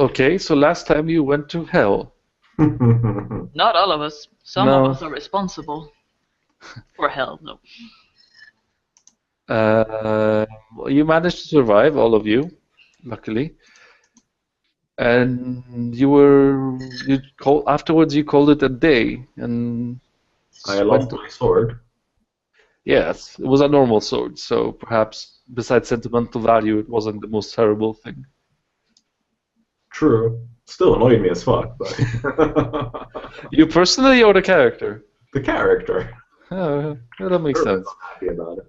Okay, so last time you went to hell. Not all of us. Some No. of us are responsible for hell. No. You managed to survive, all of you, luckily. And afterwards you called it a day and I lost my sword. Yes, it was a normal sword, so perhaps besides sentimental value, it wasn't the most terrible thing. True. Still annoyed me as fuck, but You personally or the character? the character. Oh, yeah, that makes sense. I'm happy about it.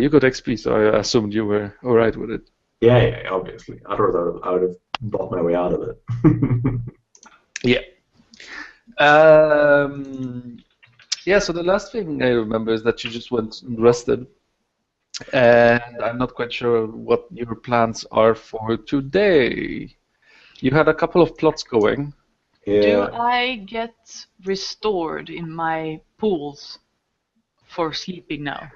You got XP, so I assumed you were alright with it. Yeah, obviously. Otherwise, I would have bought my way out of it. Yeah. Yeah, so the last thing I remember is that you just went and rested. And I'm not quite sure what your plans are for today. You had a couple of plots going. Do Yeah. I get restored in my pools for sleeping now?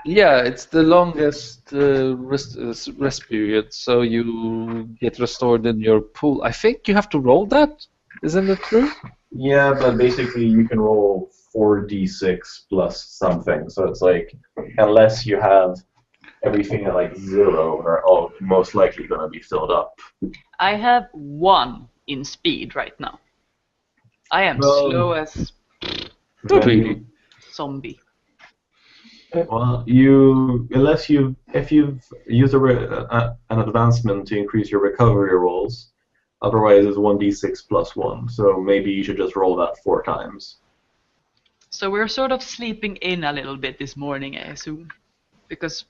Yeah, it's the longest rest period, so you get restored in your pool. I think you have to roll that, isn't it true? Yeah, but basically you can roll 4d6 plus something. So it's like, unless you have everything at like 0, they're all most likely going to be filled up. I have 1 in speed right now. I am Well, slow as Not really. zombie. Well, if you've used an advancement to increase your recovery rolls, otherwise it's 1d6 plus 1. So maybe you should just roll that 4 times. So we're sort of sleeping in a little bit this morning, I assume, because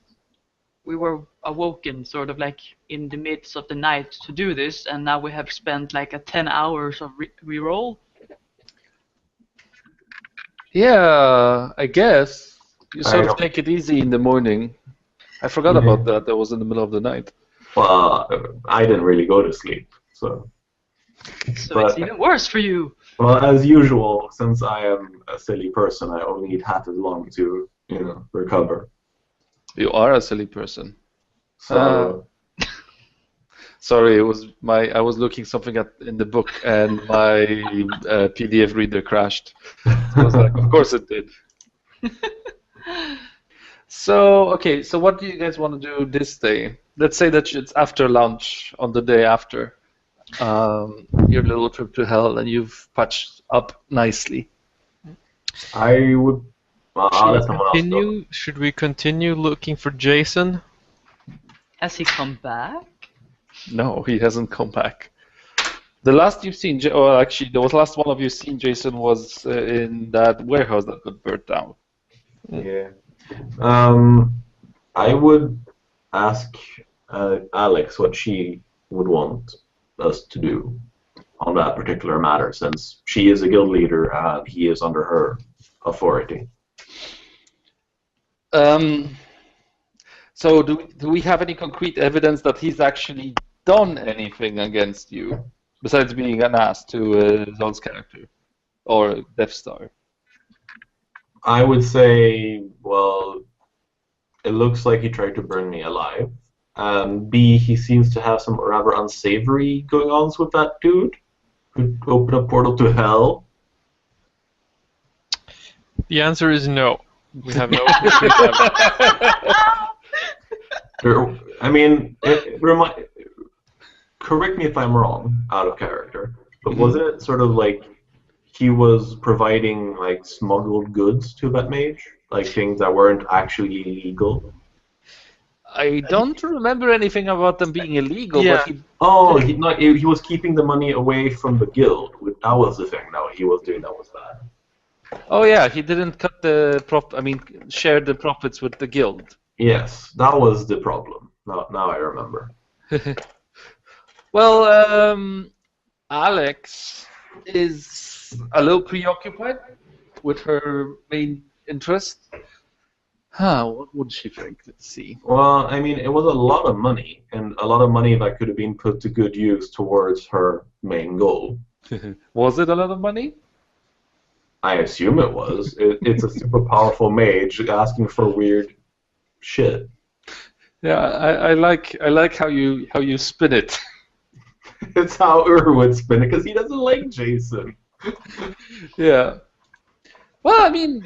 we were awoken sort of like in the midst of the night to do this, and now we have spent like 10 hours of reroll. Yeah, I guess. You sort I of don't- take it easy in the morning. I forgot Yeah. about that. That was in the middle of the night. Well, I didn't really go to sleep, so. So But- it's even worse for you. Well, as usual, since I am a silly person, I only need half as long to, recover. You are a silly person. So, Sorry, it was I was looking something in the book and my PDF reader crashed. So I was like, of course it did. So, okay, so what do you guys want to do this day? Let's say that it's after lunch on the day after your little trip to hell and you've patched up nicely. I would. Well, I'll let someone else go. Should we continue looking for Jason? Has he come back? No, he hasn't come back. The last you've seen, or actually, the last one of you seen Jason was in that warehouse that got burnt down. Yeah. I would ask Alex what she would want us to do on that particular matter, since she is a guild leader and he is under her authority. So do we have any concrete evidence that he's actually done anything against you, besides being an ass to Zol's character, or Death Star? I would say, well, it looks like he tried to burn me alive. B, he seems to have some rather unsavory going-ons with that dude who opened a portal to hell. The answer is no. We have no concrete evidence. I mean, correct me if I'm wrong, out of character, but wasn't it sort of like he was providing like smuggled goods to that mage, like things that weren't actually illegal? I don't remember anything about them being illegal, Yeah. but he... Oh, he was keeping the money away from the guild. That was the thing. No, he was doing that was bad. Oh yeah, he didn't cut the share the profits with the guild. Yes, that was the problem. Now I remember. Well, Alex is a little preoccupied with her main interest. What would she think? Let's see. Well, I mean, it was a lot of money, and a lot of money that could have been put to good use towards her main goal. Was it a lot of money? I assume it was. It's a super powerful mage asking for weird shit. Yeah, I like how you spin it. It's how Ur would spin it because he doesn't like Jason. Yeah. Well, I mean,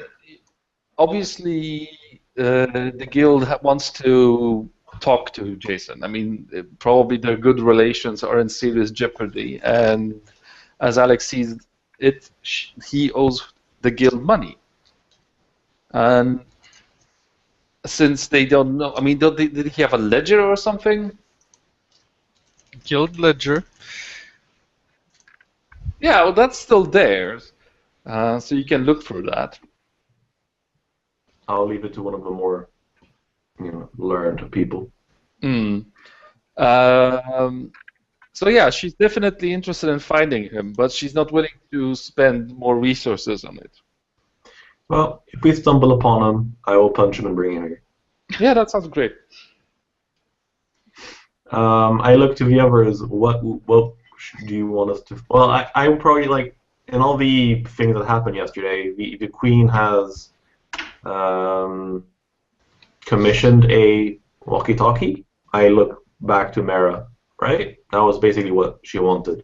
obviously, the guild wants to talk to Jason. I mean, probably their good relations are in serious jeopardy, and as Alex sees it, he owes the guild money. And since they don't know, I mean, did he have a ledger or something? Guild ledger. Yeah, well, that's still there, so you can look for that. I'll leave it to one of the more, learned people. Mm. So yeah, she's definitely interested in finding him, but she's not willing to spend more resources on it. Well, if we stumble upon him, I will punch him and bring him here. Yeah, that sounds great. I look to the others. What do you want us to? Well, I would probably like in all the things that happened yesterday. The Queen has commissioned a walkie-talkie. I look back to Mara. Right? That was basically what she wanted.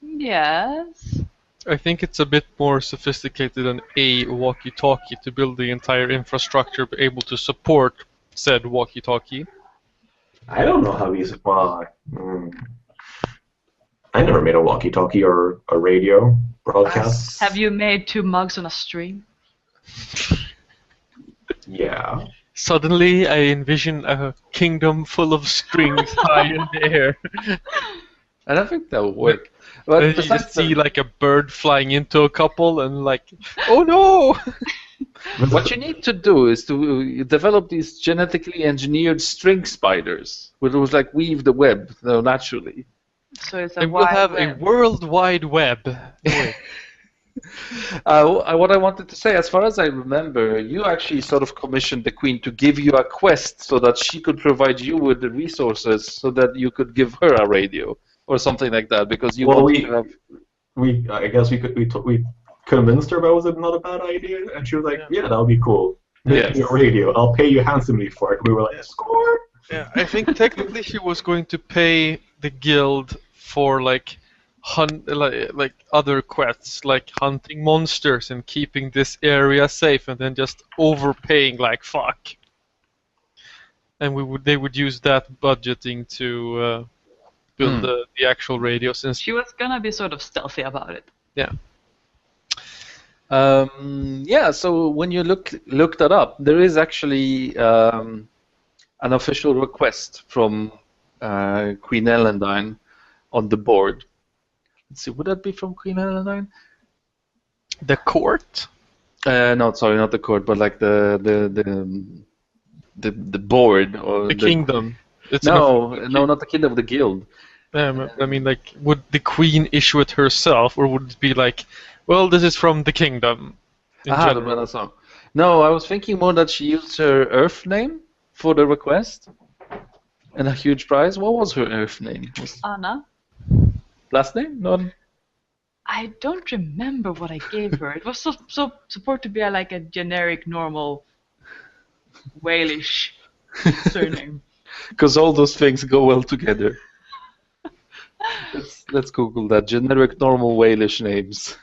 Yes. I think it's a bit more sophisticated than a walkie-talkie to build the entire infrastructure be able to support said walkie-talkie. I don't know how these. I never made a walkie-talkie or a radio broadcast. Have you made 2 mugs on a string? Yeah. Suddenly, I envision a kingdom full of strings high in the air. I don't think that would work. But And you besides just see like a bird flying into a couple and like, oh no! what you need to do is to develop these genetically engineered string spiders, which will like weave the web naturally. So it's a And we'll wide have a web. worldwide web. What I wanted to say, as far as I remember, you actually sort of commissioned the Queen to give you a quest so that she could provide you with the resources so that you could give her a radio or something like that, because you Well, wanted to have. I guess we convinced her that was not a bad idea, and she was like, "Yeah, that'll be cool. Yes. Your radio, I'll pay you handsomely for it." We were like, "Score!" Yeah, I think technically she was going to pay the guild for like other quests, like hunting monsters and keeping this area safe, and then just overpaying like fuck. And they would use that budgeting to build the actual radio. Since She was gonna be sort of stealthy about it. Yeah, so when you look that up, there is actually an official request from Queen Elendine on the board. Let's see, would that be from Queen Elendine? the court. No, sorry, not the court, but like the board or The kingdom. It's an No, official no, not the kingdom, the guild. I mean, like, would the queen issue it herself, or would it be like, well, this is from the kingdom? In The general? Renaissance. No, I was thinking more that she used her Earth name for the request, and a huge prize. What was her Earth name? Anna? Last name? No. I don't remember what I gave her. It was so supposed to be like a generic, normal, Walish surname. Because all those things go well together. Let's Google that. Generic normal Walish names.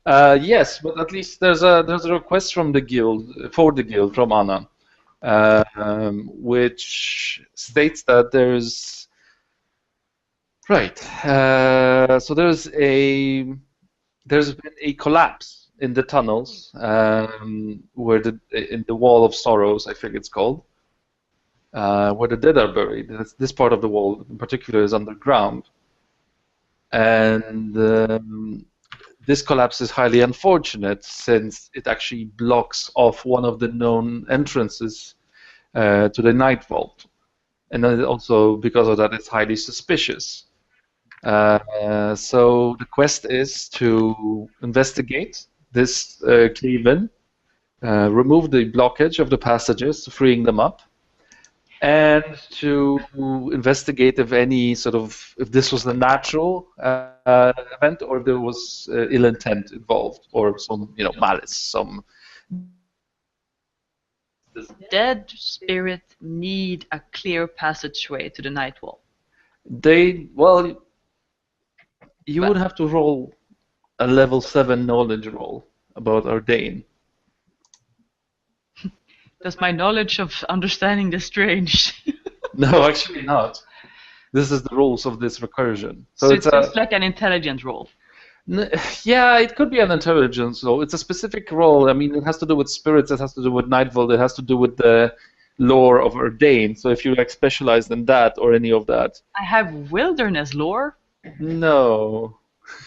Yes, but at least there's a request from the guild from Anna, which states that there's right. So there's been a collapse in the tunnels where in the Wall of Sorrows, I think it's called. Where the dead are buried. This part of the wall in particular is underground. And this collapse is highly unfortunate since it actually blocks off one of the known entrances to the Night Vault. And then also, because of that, it's highly suspicious. So the quest is to investigate this cave-in, remove the blockage of the passages, freeing them up, and to investigate if this was a natural event or if there was ill intent involved or some malice. The dead spirit need a clear passageway to the Night Wall. Well, you would have to roll a level 7 knowledge roll about Ardain. Does my knowledge of understanding the strange? No, actually not. This is the rules of this recursion. So it's just like an intelligence roll. Yeah, it could be an intelligence roll. It's a specific role. I mean, it has to do with spirits. It has to do with Nightvolt. It has to do with the lore of Ardain. So if you like specialized in that or any of that. I have wilderness lore. No.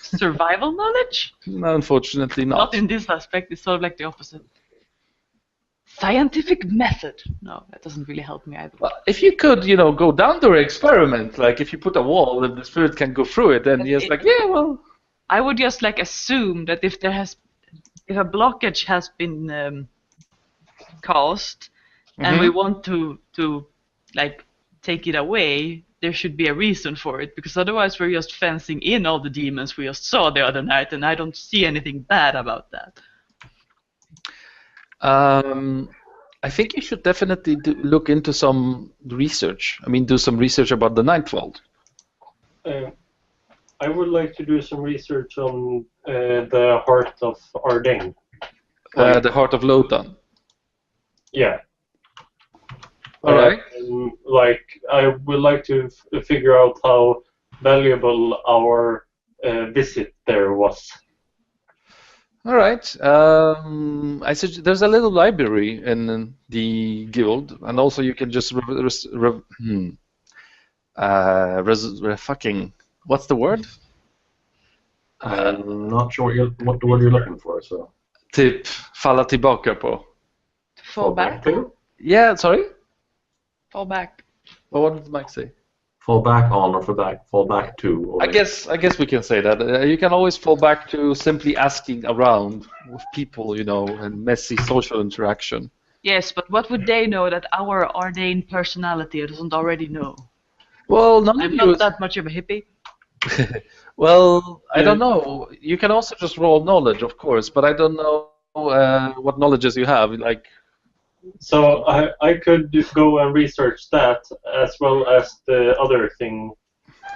Survival knowledge? No, unfortunately not. Not in this aspect. It's sort of like the opposite. Scientific method. No, that doesn't really help me either. Well, if you could, go down to an experiment, like if you put a wall and the spirit can go through it, then yes, like, yeah, well. I would just like assume that if a blockage has been caused, and we want to like take it away, there should be a reason for it, because otherwise we're just fencing in all the demons we just saw the other night, and I don't see anything bad about that. I think you should definitely look into some research. I mean, do some research about the Nightvolt. I would like to do some research on the heart of Ardain. The heart of Lotan. Yeah. All right. I would like to figure out how valuable our visit there was. All right. There's a little library in the guild, and also you can just fucking. What's the word? I'm not sure what the word you're looking for. So. Typ falla tillbaka på. Fall back? To? Yeah, sorry? Fall back. Well, what did Mike say? Fall back on or fall back to. Or I guess we can say that. You can always fall back to simply asking around with people, and messy social interaction. Yes, but what would they know that our Ardain personality doesn't already know? Well, none I'm of not you. that much of a hippie. Well, I don't know. You can also just roll knowledge, of course, but I don't know what knowledges you have. Like, so I could go and research that as well as the other thing,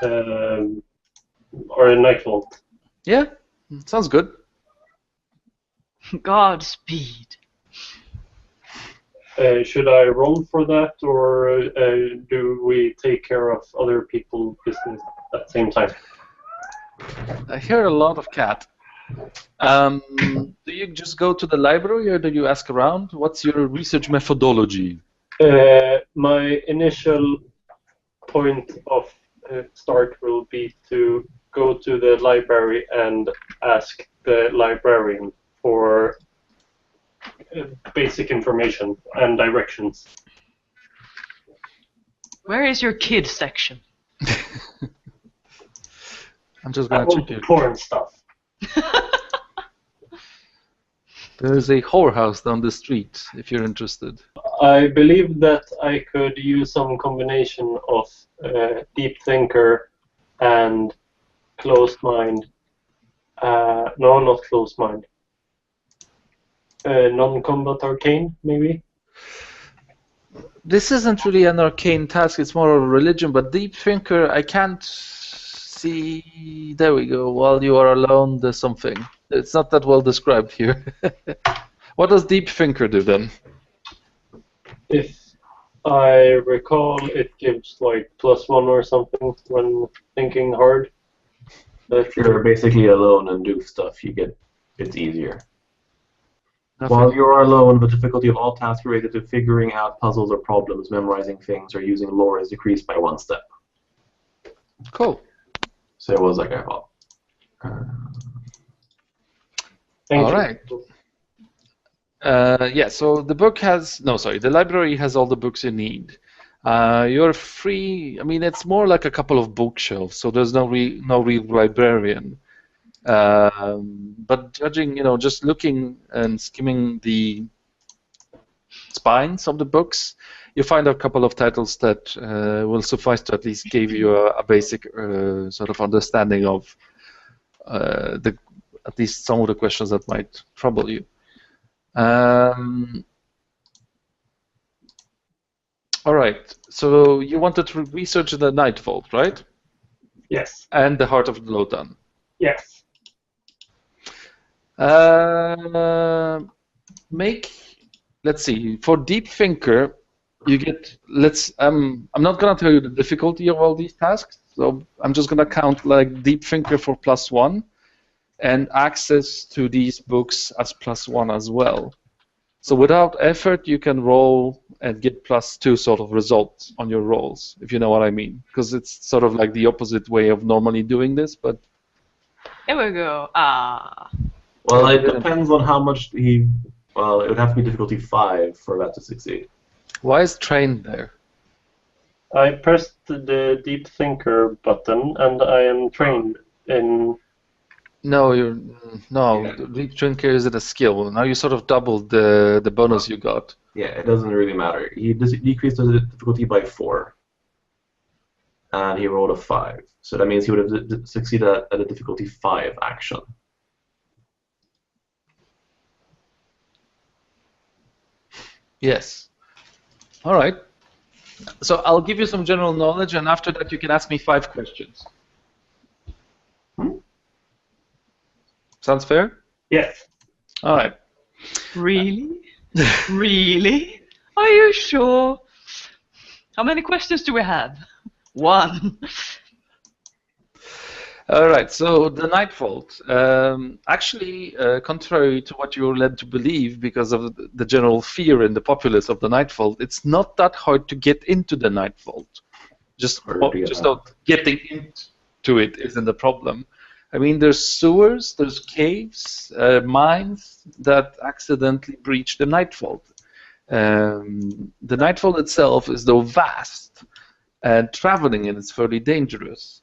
or a Nightvolt. yeah, sounds good. Godspeed. Should I roll for that, or do we take care of other people's business at the same time? I hear a lot of cat. Do you just go to the library or do you ask around? What's your research methodology? My initial point of start will be to go to the library and ask the librarian for basic information and directions. Where is your kids section? I'm just I gonna check want it. porn stuff. There's a whorehouse down the street, if you're interested. I believe that I could use some combination of deep thinker and closed mind. No, not closed mind. Non-combat arcane, maybe? This isn't really an arcane task, it's more of a religion, but Deep Thinker, I can't see... There we go, while you are alone, there's something. It's not that well described here. What does Deep Thinker do then? If I recall, it gives like +1 or something when thinking hard. If you're basically alone and do stuff, it's easier. Nothing. While you are alone, the difficulty of all tasks related to figuring out puzzles or problems, memorizing things, or using lore is decreased by 1 step. Cool. So it was like I thought. Thank All you. right. Yeah, so the library has all the books you need. You're free, I mean, it's more like a couple of bookshelves, so there's no real librarian. But judging, just looking and skimming the spines of the books, you find a couple of titles that will suffice to at least give you a basic sort of understanding of at least some of the questions that might trouble you. All right, so you wanted to research the Nightvolt, right? Yes. And the Heart of Lotan. Yes. Let's see, for Deep Thinker, you get, I'm not gonna tell you the difficulty of all these tasks, so I'm just gonna count like Deep Thinker for +1 and access to these books as +1 as well. So without effort, you can roll and get +2 sort of results on your rolls, if you know what I mean, because it's sort of like the opposite way of normally doing this, but Here we go. Well, Yeah, it depends on how much he. Well, it would have to be difficulty 5 for that to succeed. why is trained there? I pressed the Deep Thinker button, and I am trained in. No, Yeah. Deep Drinker isn't a skill. Now you sort of doubled the bonus you got. Yeah, it doesn't really matter. He decreased the difficulty by 4, and he rolled a 5. So that means he would have succeeded at a difficulty 5 action. Yes. All right. So I'll give you some general knowledge, and after that you can ask me 5 questions. Sounds fair? Yes. All right. Really? Really? Are you sure? How many questions do we have? 1. All right. So the Nightfold. Actually, contrary to what you're led to believe, because of the general fear in the populace of the Nightfold, it's not that hard to get into the Nightfold. Just not getting into it isn't the problem. I mean, there's sewers, there's caves, mines that accidentally breach the Nightfold. The Nightfold itself is though vast, and traveling in it's fairly dangerous.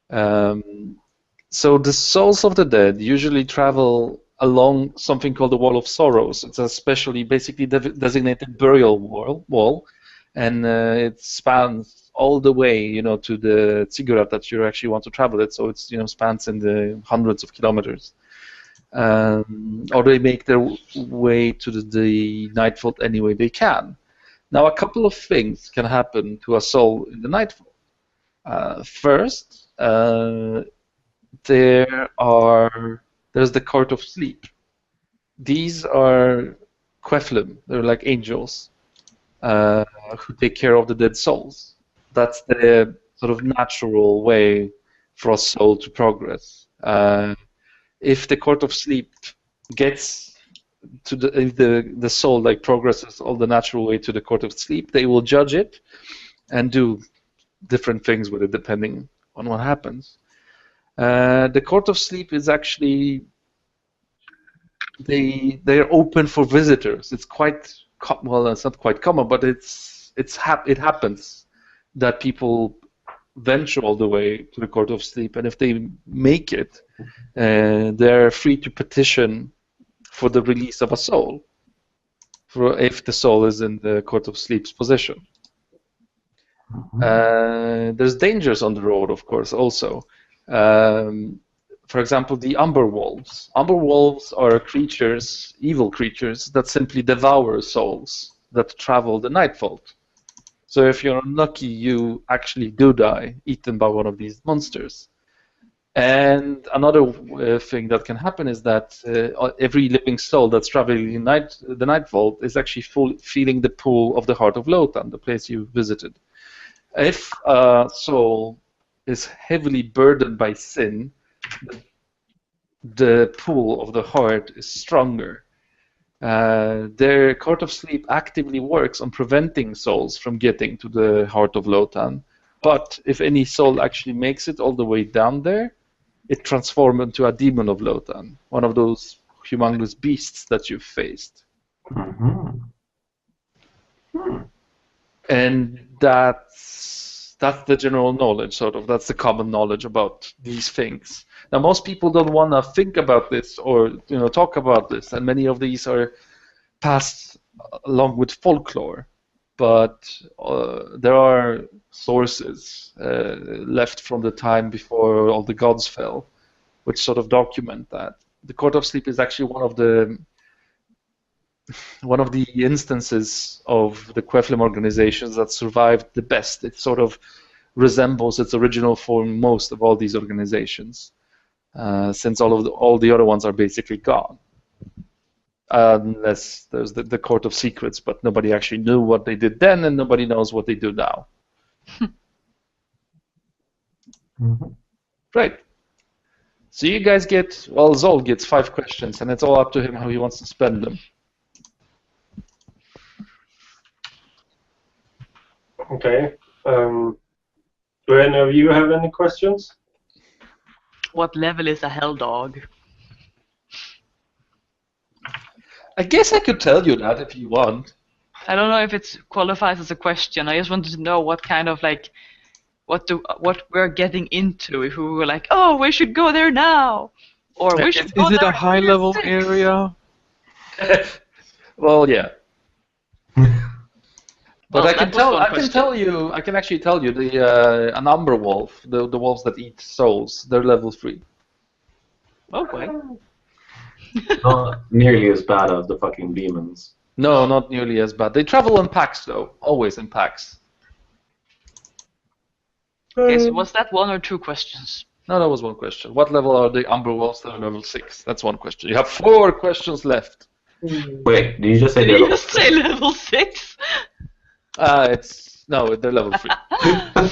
So the souls of the dead usually travel along something called the Wall of Sorrows. It's a specially, basically designated burial wall, and it spans all the way, to the ziggurat that you actually want to travel it. So it's, spans in the hundreds of kilometers. Or they make their way to the Nightfold any way they can. Now, a couple of things can happen to a soul in the Nightfold. First, there's the Court of Sleep. These are Queflim. They're like angels who take care of the dead souls. That's the sort of natural way for a soul to progress. If the Court of Sleep gets to if the soul progresses all the natural way to the Court of Sleep, they will judge it and do different things with it depending on what happens. The Court of Sleep is actually they're open for visitors. It's quite well, it's not quite common, but it happens that people venture all the way to the Court of Sleep, and if they make it, they're free to petition for the release of a soul, if the soul is in the Court of Sleep's possession. There's dangers on the road, of course, also. For example, the Umber Wolves. Umber Wolves are creatures, evil creatures, that simply devour souls that travel the Nightfold. So if you're unlucky, you actually do die, eaten by one of these monsters. And another thing that can happen is that every living soul that's traveling the Nightfold is actually feeling the pull of the Heart of Lotan, the place you visited. If a soul is heavily burdened by sin, the pull of the heart is stronger. Their Court of Sleep actively works on preventing souls from getting to the Heart of Lotan, but if any soul actually makes it all the way down there, it transforms into a demon of Lotan, one of those humongous beasts that you've faced. And that's the general knowledge, sort of. That's the common knowledge about these things. Now, most people don't want to think about this or talk about this, and many of these are passed along with folklore. But there are sources left from the time before all the gods fell, which sort of document that. The Court of Sleep is actually one of the instances of the Queflim organizations that survived the best. It sort of resembles its original form most of all these organizations, since all the other ones are basically gone. Unless there's the Court of Secrets, but nobody actually knew what they did then, and nobody knows what they do now. Mhm. Right. So you guys get, well, Zol gets 5 questions, and it's all up to him how he wants to spend them. Okay. Do any of you have any questions? What level is a hell dog? I guess I could tell you that if you want. I don't know if it qualifies as a question. I just wanted to know what kind of like what we're getting into. If we were like, oh, we should go there now, or we should go Is it there a high-level at 6. area? Well, yeah. But Well, I can that was one I can question. tell you. I can actually tell you an Umber Wolf, the wolves that eat souls. They're level 3. Okay. Not nearly as bad as the fucking demons. No, not nearly as bad. They travel in packs, though. Always in packs. Okay, so was that 1 or 2 questions? No, that was one question. What level are the Umber Wolves? They're level 6. That's one question. You have 4 questions left. Wait, did you just say Did they're you level just say level 6? No, they're level 3.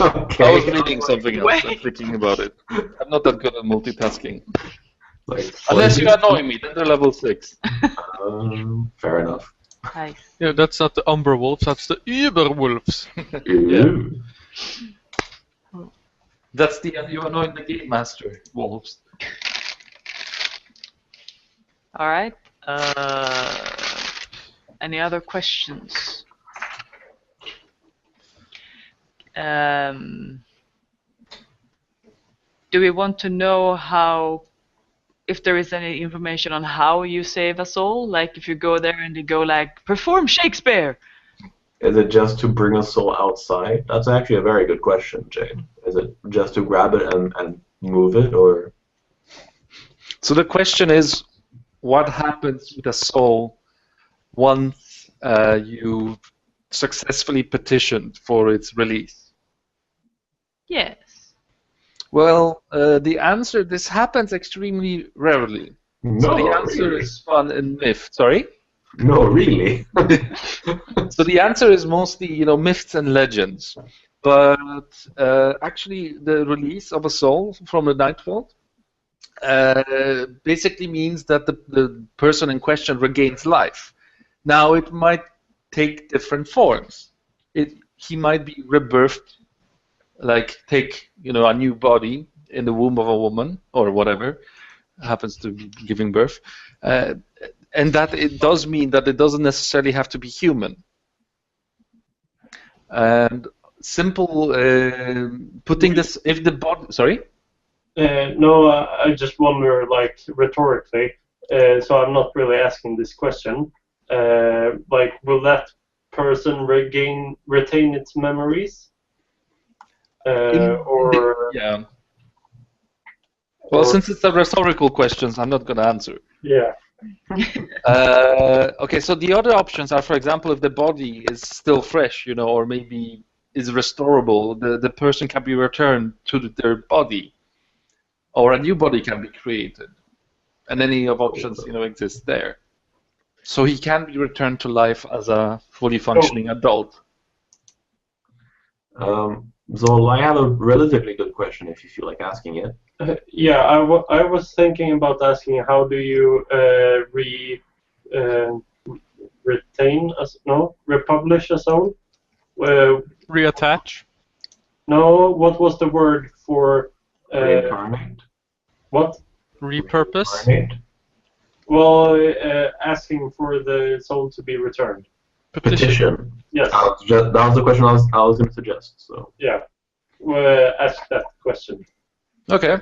Okay. I was reading something else and Wait. thinking about it. I'm not that good at multitasking. Like, Unless you annoy me, then they're level 6. fair enough. Nice. Yeah, that's not the Umber Wolves, that's the Uber Wolves. Ooh. That's you annoying the game master wolves. All right. Any other questions? Do we want to know if there is any information on how you save a soul? Like if you go there and they go like, perform Shakespeare. Is it just to bring a soul outside? That's actually a very good question, Jade. Is it just to grab it and move it, or? So the question is, what happens with a soul once you successfully petitioned for its release? Yes. Well, the answer, this happens extremely rarely. No, So the answer really. is fun and myth. Sorry? No, really. So the answer is mostly, myths and legends. But actually, the release of a soul from the Night Vault basically means that the person in question regains life. Now, it might take different forms. He might be rebirthed, like take a new body in the womb of a woman or whatever happens to be giving birth. And that it does mean that it doesn't necessarily have to be human. And simple putting this, if the body, sorry? No, I just wonder, like, rhetorically, so I'm not really asking this question, like, will that person retain its memories? Or... Yeah. Well, since it's a rhetorical question, I'm not going to answer. Yeah. Okay, so the other options are, for example, if the body is still fresh, or maybe is restorable, the person can be returned to their body, or a new body can be created, and any of options, exist there. So he can be returned to life as a fully functioning adult. Zol, I have a relatively good question if you feel like asking it. Yeah, I was thinking about asking, how do you republish a soul? Reattach. No, what was the word for... Reincarnate? What? Repurpose. Reincarnate? Well, asking for the soul to be returned. Petition. Yes. That was the question I was going to suggest. So. Yeah. Ask that question. Okay.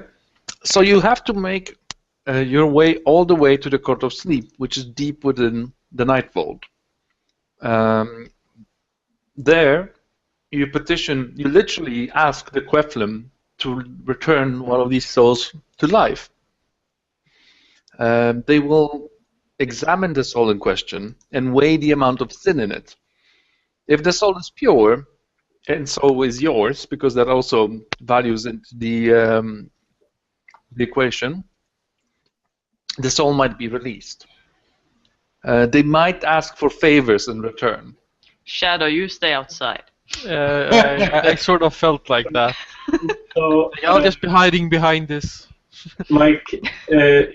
So you have to make your way all the way to the Court of Sleep, which is deep within the Night Vault. There, you literally ask the Queflim to return one of these souls to life. They will examine the soul in question and weigh the amount of sin in it. If the soul is pure, and so is yours, because that also values into the equation, the soul might be released. They might ask for favors in return. Shadow, you stay outside. I sort of felt like that. So, I'll just be hiding behind this. Mike, the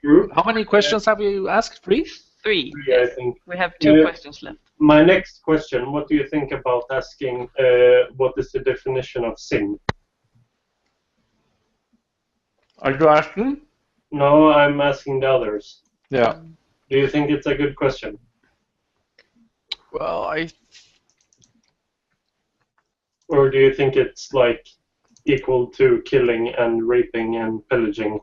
group, How many questions have you asked? 3? 3. I think. We have 2 questions left. My next question, what do you think about asking what is the definition of sin? Are you asking? No, I'm asking the others. Yeah. Do you think it's a good question? Well, Or do you think it's like equal to killing and raping and pillaging,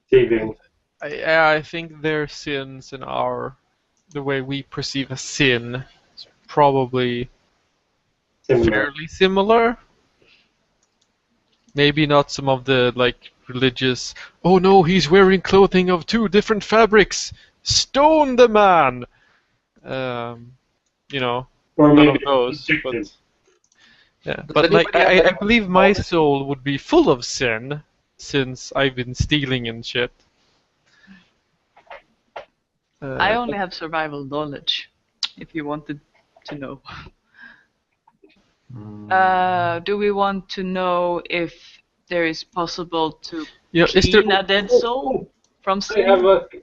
thieving? I think their sins and the way we perceive a sin is probably Similar. fairly similar. Maybe not some of the like religious. Oh no, he's wearing clothing of 2 different fabrics. Stone the man. You know, Or none maybe of those. But subjective. yeah, Does but like anybody have I believe my soul would be full of sin since I've been stealing and shit. I only have survival knowledge, if you wanted to know. Do we want to know if there is possible to Yeah, is there? clean a dead soul from I sin?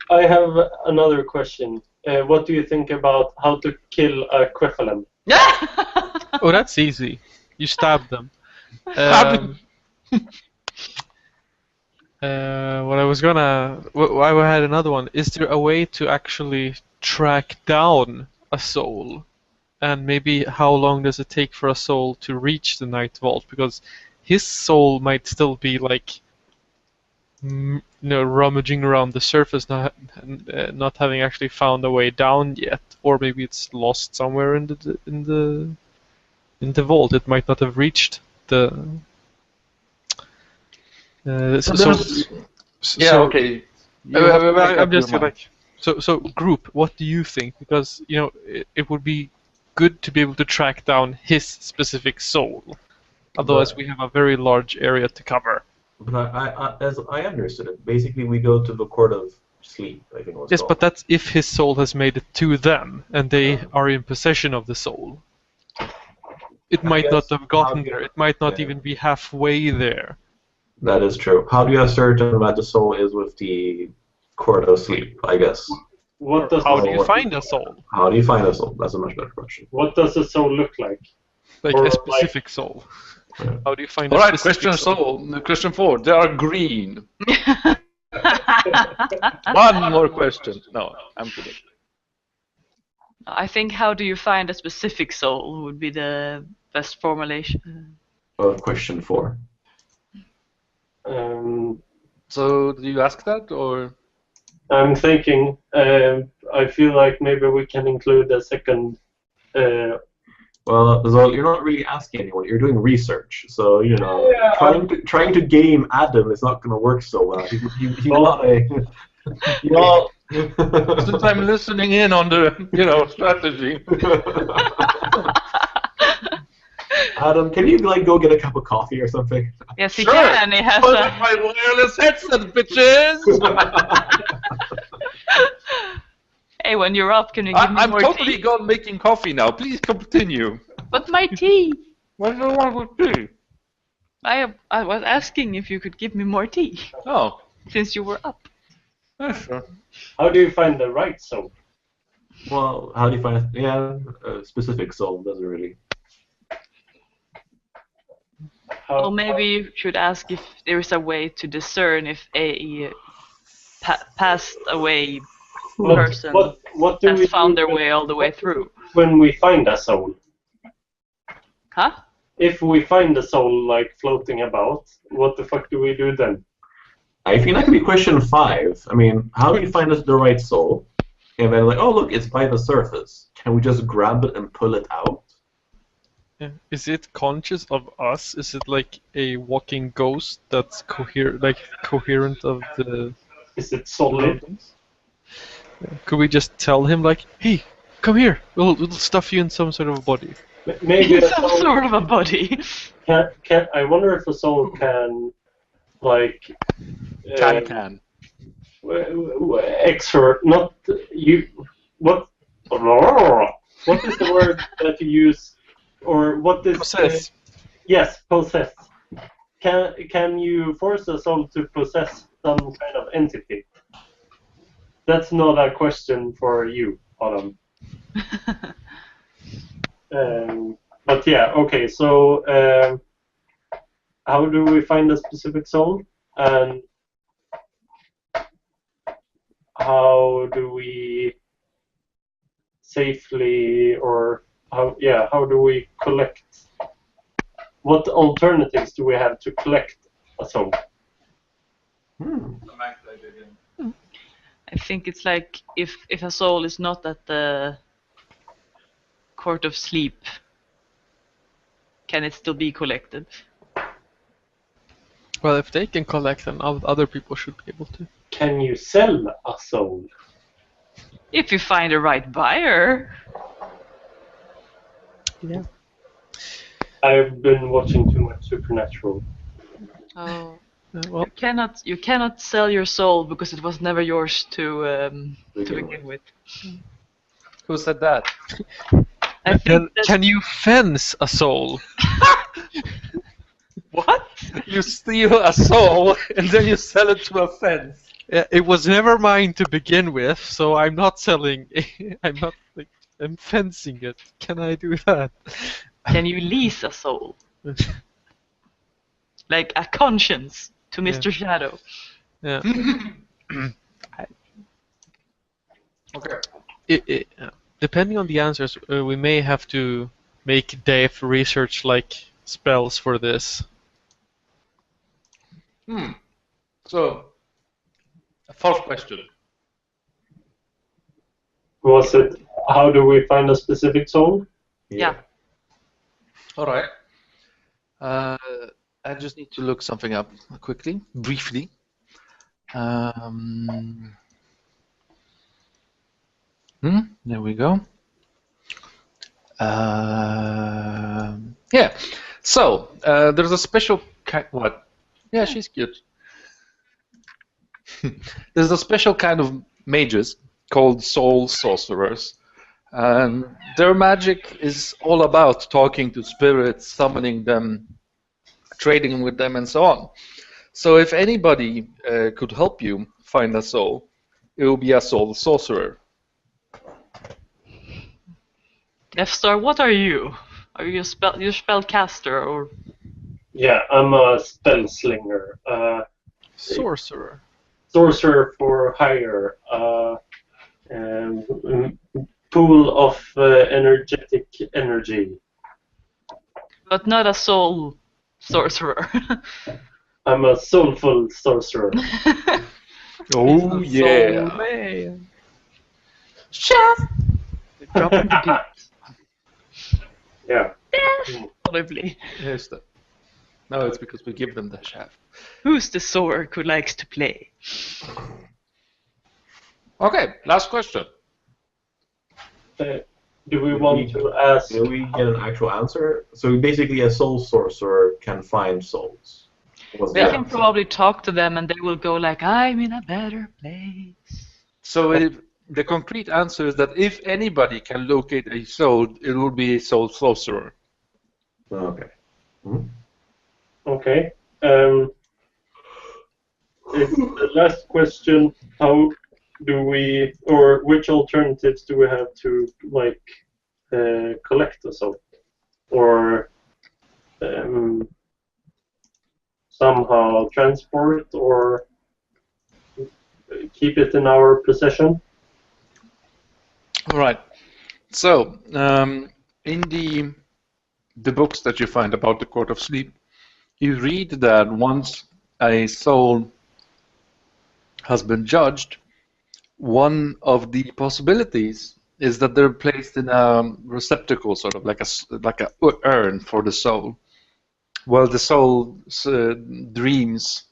have another question. What do you think about how to kill a Quephalan? Oh, that's easy. You stab them. What I was gonna, I had another one. Is there a way to actually track down a soul, and maybe how long does it take for a soul to reach the Night Vault? Because his soul might still be like, rummaging around the surface, not having actually found a way down yet, or maybe it's lost somewhere in the vault. It might not have reached the. Okay. I'm just like, so group. What do you think? Because it would be good to be able to track down his specific soul. Otherwise, we have a very large area to cover. But as I understood it, basically we go to the court of sleep, I think it was Yes, called. but that's if his soul has made it to them, and they are in possession of the soul. It might not have gotten there. It might not even be halfway there. That is true. How do you ascertain that the soul is with the court of sleep, I guess? How do you find a soul? How do you find a soul? That's a much better question. What does a soul look like? Like Or a specific soul. Yeah. How do you find All a right, specific question 4. They are green. One more question. No, I'm kidding. I think how do you find a specific soul would be the best formulation. Question 4. So, do you ask that, or? I'm thinking, I feel like maybe we can include a second. Well, you're not really asking anyone. You're doing research, so Yeah, trying to game Adam is not going to work so well. He's not a. Well, Since I'm listening in on the, strategy. Adam, can you go get a cup of coffee or something? Yes, he Sure. can. He has Put a. on my wireless headset, bitches! Hey, when you're up, can you give me I'm more totally tea? gone making coffee now. Please continue. But my tea. What do you want with tea? I was asking if you could give me more tea Oh, since you were up. sure. how do you find the right soul? Well, how do you find a specific soul? Doesn't really. Or maybe you should ask if there is a way to discern if a passed away person What do we has found do their way all the way through. when we find a soul? Huh? If we find a soul floating about, what the fuck do we do then? I think that could be question 5. I mean, how do you find the right soul? And then oh look, it's by the surface. Can we just grab it and pull it out? Yeah. Is it conscious of us? Is it like a walking ghost that's coherent of the? Is it solid? Could we just tell him hey, come here, we'll stuff you in some sort of body? Maybe a Some soul sort of a body. can. I wonder if a soul can, like, Can. exert. Not you. What? What is the word that you use, or what is? Possess. Yes, possess. Can you force a soul to possess some kind of entity? That's not a question for you, Autumn. But yeah, okay. So how do we find a specific soul, and how do we safely, or how do we collect? What alternatives do we have to collect a soul? I think it's like if a soul is not at the court of sleep, can it still be collected? Well, if they can collect them, other people should be able to. Can you sell a soul? If you find the right buyer. Yeah. I've been watching too much Supernatural. Oh. Well, You cannot sell your soul because it was never yours to begin with. Who said that? I think that, can you fence a soul? what? You steal a soul and then you sell it to a fence. It was never mine to begin with, so I'm not selling. I'm fencing it. Can I do that? Can you lease a soul? Like a conscience to Mr. Shadow. Yeah. Okay. Depending on the answers, we may have to make Dave research like spells for this. So, a false question. Was it, how do we find a specific soul? Yeah. All right. I just need to look something up quickly, briefly. There we go. Yeah. So there's a special kind. What? Yeah, she's cute. There's a special kind of mages called soul sorcerers. And their magic is all about talking to spirits, summoning them, trading with them, and so on. So if anybody could help you find a soul, it will be a soul sorcerer. Death Star, what are you? Are you a spellcaster or? Yeah, I'm a spell slinger. Sorcerer. Sorcerer for hire. Pool of energetic energy. But not a soul sorcerer. I'm a soulful sorcerer. Oh yeah. Man. Drop the beat. Yeah. Probably. Here's the. No, it's because we give them the shaft. Who's the sword who likes to play? Okay, last question. Do we want to ask? Can we get an actual answer? So basically, a soul sorcerer can find souls. What's We the can answer? probably talk to them and they will go like, I'm in a better place. So the concrete answer is that if anybody can locate a soul, it will be a soul sorcerer. Okay. Okay. It's the last question. How do we, or which alternatives do we have to like collect a soul, or somehow transport or keep it in our possession? All right. So in the books that you find about the Court of Sleep, you read that once a soul has been judged, one of the possibilities is that they're placed in a receptacle, sort of like a urn for the soul, while the soul dreams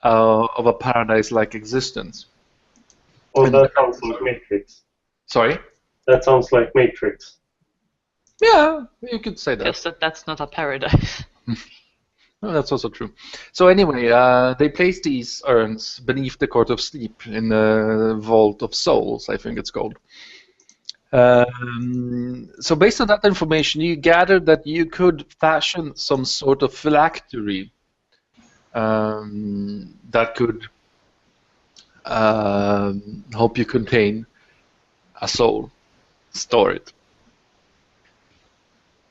of a paradise-like existence. Oh, And- that sounds like Matrix. Sorry? That sounds like Matrix. Yeah, you could say that. Just that that's not a paradise. Oh, that's also true. So anyway, they place these urns beneath the Court of Sleep in the Vault of Souls, I think it's called. So based on that information, you gathered that you could fashion some sort of phylactery that could help you contain a soul, store it.